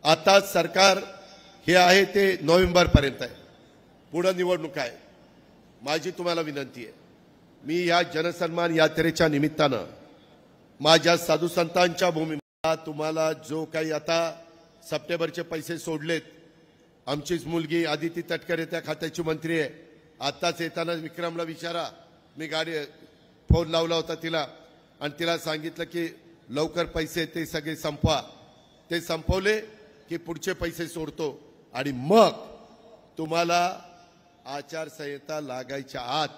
आता सरकार हे आहे ते नोव्हेंबरपर्यंत आहे, पुढे निवडणूक आहे। माझी तुम्हाला विनंती आहे, मी या जनसन्मान यात्रेच्या निमित्तानं माझ्या साधू संतांच्या भूमीला तुम्हाला जो काही आता सप्टेंबरचे पैसे सोडलेत, आमचीच मुलगी आदिती तटकरे त्या खात्याची मंत्री आहे, आताच येताना विक्रमला विचारा, मी गाडी फोन लावला होता तिला आणि तिला सांगितलं की लवकर पैसे ते सगळे संपवा। ते संपवले की पुढचे पैसे सोडतो आणि मग तुम्हाला आचारसंहिता लागायच्या आत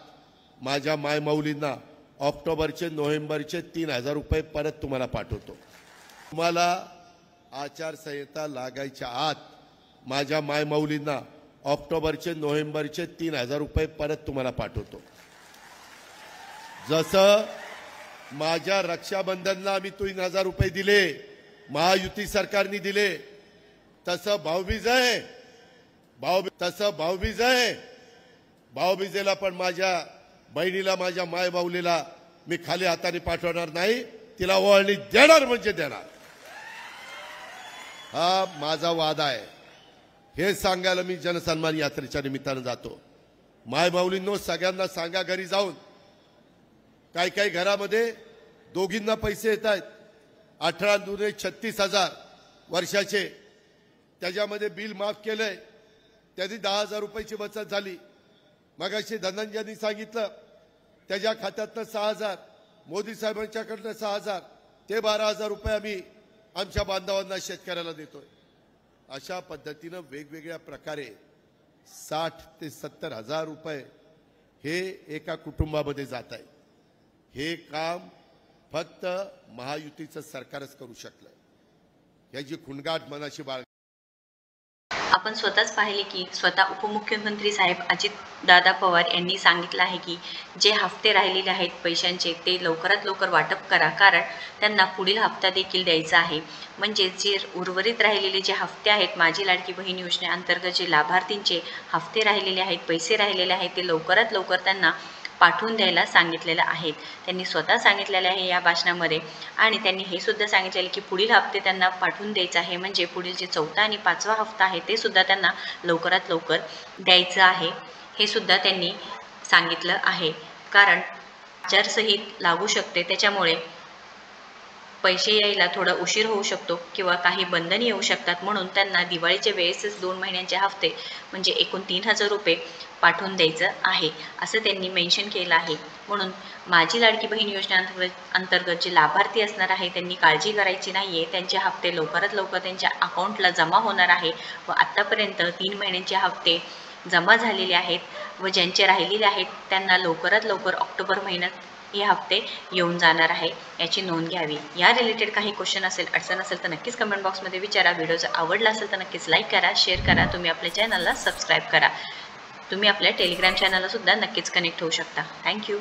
माझ्या मायमाऊलींना ऑक्टोबरचे नोव्हेंबरचे 3000 रुपये परत तुम्हाला पाठवतो। तुम्हाला आचारसंहिता लागायच्या आत माझ्या मायमाऊलींना ऑक्टोबरचे नोव्हेंबरचे 3000 रुपये परत तुम्हाला पाठवतो। जसं माझ्या रक्षाबंधनला मी 3000 रुपये दिले, महायुती सरकारने दिले, तसं भाऊबीज आहे, भाऊबीजेला पण माझ्या बहिणीला, माझ्या मायमाऊलीला मी खाली हाताने पाठवणार नाही, तिला ओवाळणी देणार म्हणजे देणार। हा माझा वादा आहे। हे सांगायला मी जनसन्मान यात्रेच्या निमित्तानं जातो। मायमाऊलींनो, सगळ्यांना सांगा घरी जाऊन, काही घरामध्ये दोघींना पैसे येत आहेत, 18 दुने 36,000 वर्षाचे, त्याच्यामध्ये बिल माफ केलंय, त्याची 10,000 रुपयाची बचत झाली। मगाशी धनंजयनी सांगितलं त्याच्या खात्यातनं 6,000, मोदी साहेबांच्याकडनं 6,000, ते 12,000 रुपये आम्ही आमच्या बांधवांना शेतकऱ्याला देतोय। अशा पद्धतीनं वेगवेगळ्या प्रकारे 60 ते 70,000 रुपये हे एका कुटुंबामध्ये जात आहे। हे काम फक्त महायुतीचं सरकारच करू शकलं। याची खुणगाठ मनाशी बाळगा। आपण स्वतःच पाहिले की स्वतः उपमुख्यमंत्री साहेब अजितदादा पवार यांनी सांगितलं आहे की जे हफ्ते राहिलेले आहेत पैशांचे ते लवकरात लवकर वाटप करा, कारण त्यांना पुढील हप्ता देखील द्यायचा आहे। म्हणजे जे उर्वरित राहिलेले जे हफ्ते आहेत, माझी लाडकी बहीण योजनेअंतर्गत जे लाभार्थींचे हफ्ते राहिलेले आहेत, पैसे राहिलेले आहेत, ते लवकरात लवकर त्यांना पाठवून द्यायला सांगितलेलं आहे। त्यांनी स्वतः सांगितलेलं आहे या भाषणामध्ये, आणि त्यांनी हे सुद्धा सांगितलेलं की पुढील हप्ते त्यांना पाठवून द्यायचं आहे, म्हणजे पुढील जे 4था आणि 5वा हप्ता आहे ते सुद्धा त्यांना लवकरात लवकर द्यायचं आहे, हे सुद्धा त्यांनी सांगितलं आहे। कारण आचारसंहिता लागू शकते, त्याच्यामुळे पैसे यायला थोडा उशीर होऊ शकतो किंवा काही बंधन येऊ शकतात, म्हणून त्यांना दिवाळीच्या वेळेसच 2 महिन्यांचे हफ्ते म्हणजे एकूण 3000 रुपये पाठवून द्यायचं आहे, असं त्यांनी मेन्शन केलं आहे। म्हणून माझी लाडकी बहीण योजनेअंतर्गत जे लाभार्थी असणार आहे त्यांनी काळजी करायची नाही आहे, त्यांचे हफ्ते लवकरात लवकर त्यांच्या अकाउंटला जमा होणार आहे व आत्तापर्यंत 3 महिन्यांचे हफ्ते जमा झालेले आहेत व ज्यांचे राहिलेले आहेत त्यांना लवकरात लवकर ऑक्टोबर महिन्यात हे हफ्ते येऊन जाणार आहे, याची नोंद घ्यावी। या रिलेटेड काही क्वेश्चन असेल, अडचण असेल तर नक्कीच कमेंट बॉक्समध्ये विचारा। व्हिडिओ जर आवडला असेल तर नक्कीच लाईक करा, शेअर करा, तुम्ही आपल्या चॅनलला सबस्क्राईब करा। तुम्ही आपल्या टेलिग्राम चॅनलला सुद्धा नक्कीच कनेक्ट होऊ शकता। थँक्यू।